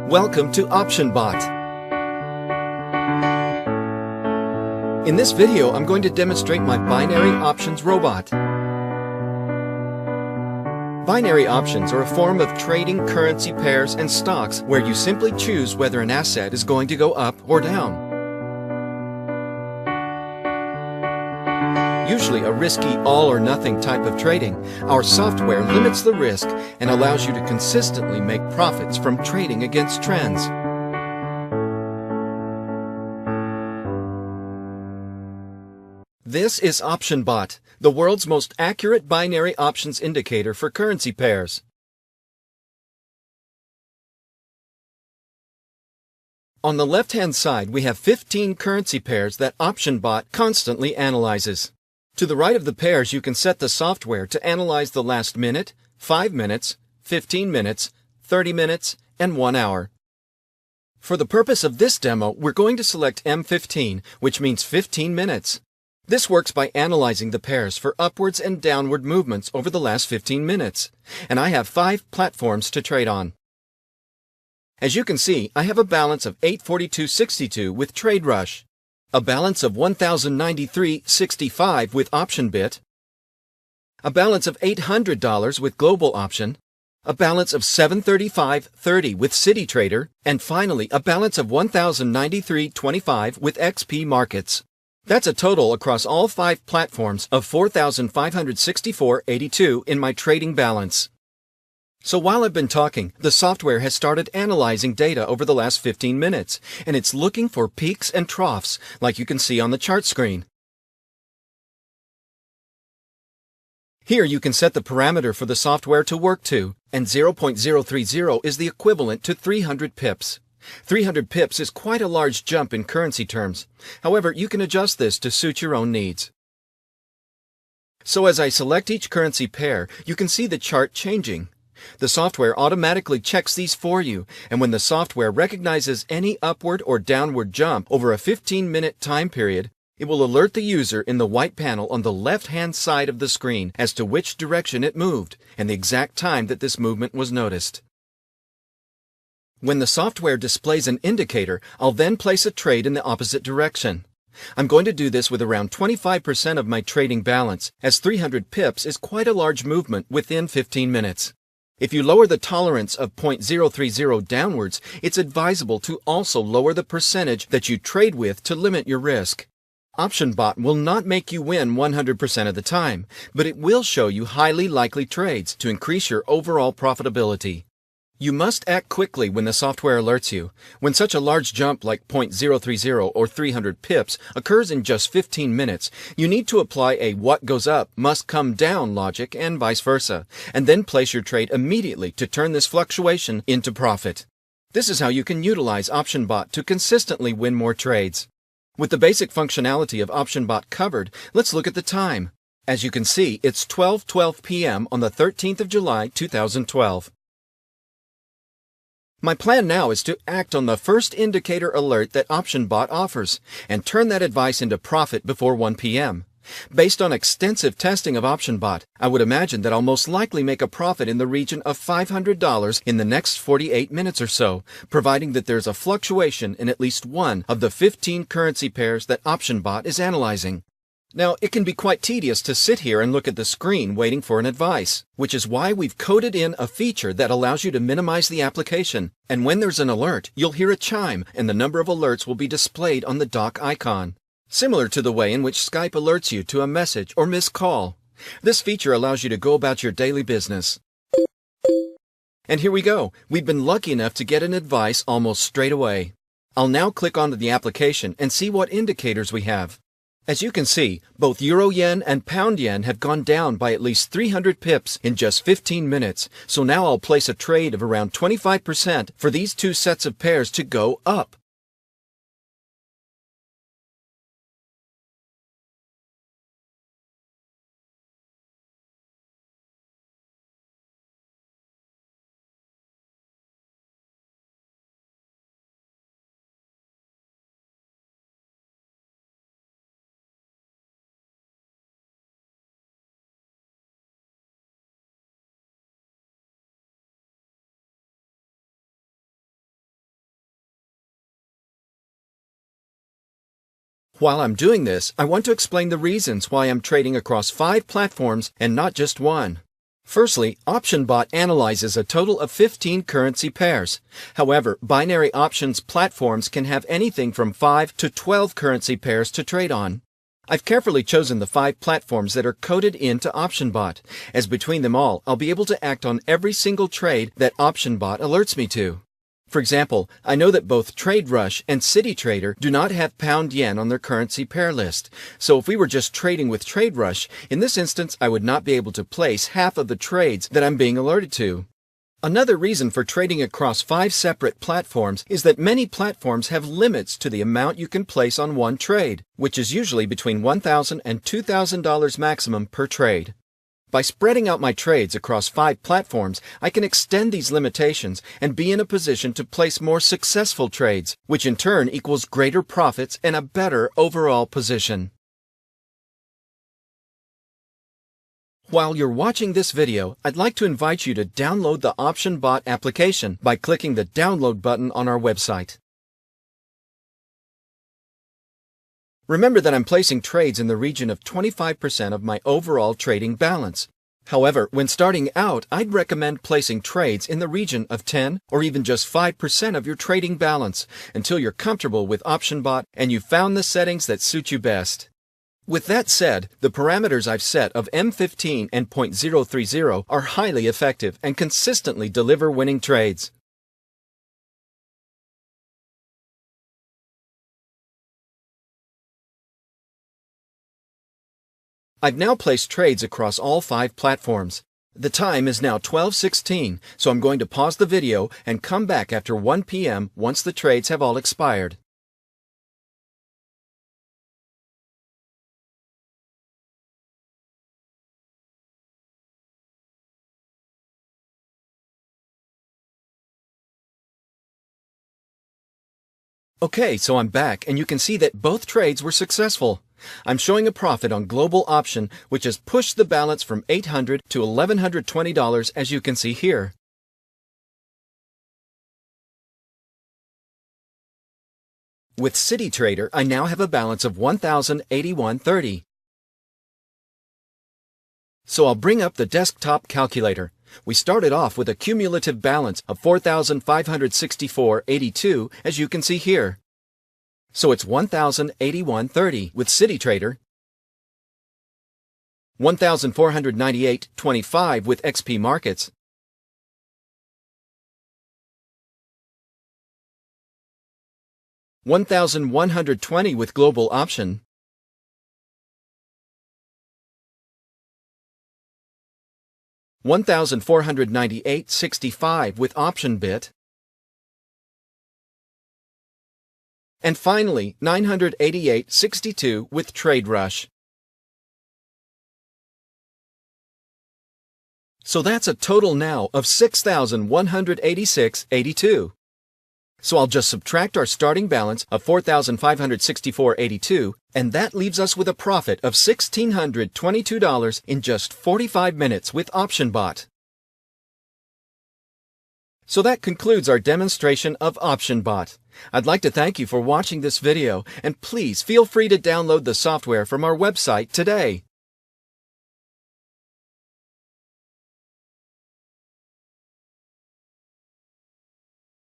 Welcome to OptionBot. In this video, I'm going to demonstrate my binary options robot. Binary options are a form of trading currency pairs and stocks where you simply choose whether an asset is going to go up or down. Usually a risky all-or-nothing type of trading, our software limits the risk and allows you to consistently make profits from trading against trends. This is OptionBot, the world's most accurate binary options indicator for currency pairs. On the left-hand side, we have 15 currency pairs that OptionBot constantly analyzes. To the right of the pairs, you can set the software to analyze the last minute, 5 minutes, 15 minutes, 30 minutes, and 1 hour. For the purpose of this demo, we're going to select M15, which means 15 minutes. This works by analyzing the pairs for upwards and downward movements over the last 15 minutes. And I have 5 platforms to trade on. As you can see, I have a balance of 842.62 with TradeRush, a balance of 1,093.65 with OptionBit, a balance of $800 with Global Option, a balance of 735.30 with CityTrader, and finally a balance of 1,093.25 with XP Markets. That's a total across all 5 platforms of 4,564.82 in my trading balance. So while I've been talking, the software has started analyzing data over the last 15 minutes, and it's looking for peaks and troughs, like you can see on the chart screen. Here you can set the parameter for the software to work to, and 0.030 is the equivalent to 300 pips. 300 pips is quite a large jump in currency terms. However, you can adjust this to suit your own needs. So as I select each currency pair, you can see the chart changing. The software automatically checks these for you, and when the software recognizes any upward or downward jump over a 15-minute time period, it will alert the user in the white panel on the left-hand side of the screen as to which direction it moved and the exact time that this movement was noticed. When the software displays an indicator, I'll then place a trade in the opposite direction. I'm going to do this with around 25% of my trading balance, as 300 pips is quite a large movement within 15 minutes. If you lower the tolerance of 0.030 downwards, it's advisable to also lower the percentage that you trade with to limit your risk. OptionBot will not make you win 100% of the time, but it will show you highly likely trades to increase your overall profitability. You must act quickly when the software alerts you. When such a large jump like 0.030 or 300 pips occurs in just 15 minutes, you need to apply a what goes up must come down logic and vice versa, and then place your trade immediately to turn this fluctuation into profit. This is how you can utilize OptionBot to consistently win more trades. With the basic functionality of OptionBot covered, let's look at the time. As you can see, it's 12:12 p.m. on the 13th of July, 2012. My plan now is to act on the first indicator alert that OptionBot offers and turn that advice into profit before 1 p.m. Based on extensive testing of OptionBot, I would imagine that I'll most likely make a profit in the region of $500 in the next 48 minutes or so, providing that there's a fluctuation in at least one of the 15 currency pairs that OptionBot is analyzing. Now, it can be quite tedious to sit here and look at the screen waiting for an advice, which is why we've coded in a feature that allows you to minimize the application. And when there's an alert, you'll hear a chime and the number of alerts will be displayed on the dock icon, similar to the way in which Skype alerts you to a message or missed call. This feature allows you to go about your daily business. And here we go. We've been lucky enough to get an advice almost straight away. I'll now click onto the application and see what indicators we have. As you can see, both Euro Yen and Pound Yen have gone down by at least 300 pips in just 15 minutes, so now I'll place a trade of around 25% for these two sets of pairs to go up. While I'm doing this, I want to explain the reasons why I'm trading across 5 platforms and not just one. Firstly, OptionBot analyzes a total of 15 currency pairs. However, binary options platforms can have anything from 5 to 12 currency pairs to trade on. I've carefully chosen the 5 platforms that are coded into OptionBot, as between them all, I'll be able to act on every single trade that OptionBot alerts me to. For example, I know that both TradeRush and CityTrader do not have pound-yen on their currency pair list, so if we were just trading with TradeRush, in this instance I would not be able to place half of the trades that I'm being alerted to. Another reason for trading across 5 separate platforms is that many platforms have limits to the amount you can place on one trade, which is usually between $1,000 and $2,000 maximum per trade. By spreading out my trades across 5 platforms, I can extend these limitations and be in a position to place more successful trades, which in turn equals greater profits and a better overall position. While you're watching this video, I'd like to invite you to download the OptionBot application by clicking the download button on our website. Remember that I'm placing trades in the region of 25% of my overall trading balance. However, when starting out, I'd recommend placing trades in the region of 10 or even just 5% of your trading balance until you're comfortable with OptionBot and you've found the settings that suit you best. With that said, the parameters I've set of M15 and .030 are highly effective and consistently deliver winning trades. I've now placed trades across all 5 platforms. The time is now 12:16, so I'm going to pause the video and come back after 1 p.m. once the trades have all expired. Okay, so I'm back and you can see that both trades were successful. I'm showing a profit on Global Option, which has pushed the balance from $800 to $1,120 as you can see here. With CityTrader, I now have a balance of $1,081.30. So I'll bring up the desktop calculator. We started off with a cumulative balance of $4,564.82 as you can see here. So it's $1,081.30 with CityTrader, $1,498.25 with XP Markets, $1,120 with Global Option, $1,498.65 with OptionBit, and finally, $988.62 with TradeRush. So that's a total now of $6,186.82. So I'll just subtract our starting balance of $4,564.82, and that leaves us with a profit of $1,622 in just 45 minutes with OptionBot. So that concludes our demonstration of OptionBot. I'd like to thank you for watching this video, and please feel free to download the software from our website today.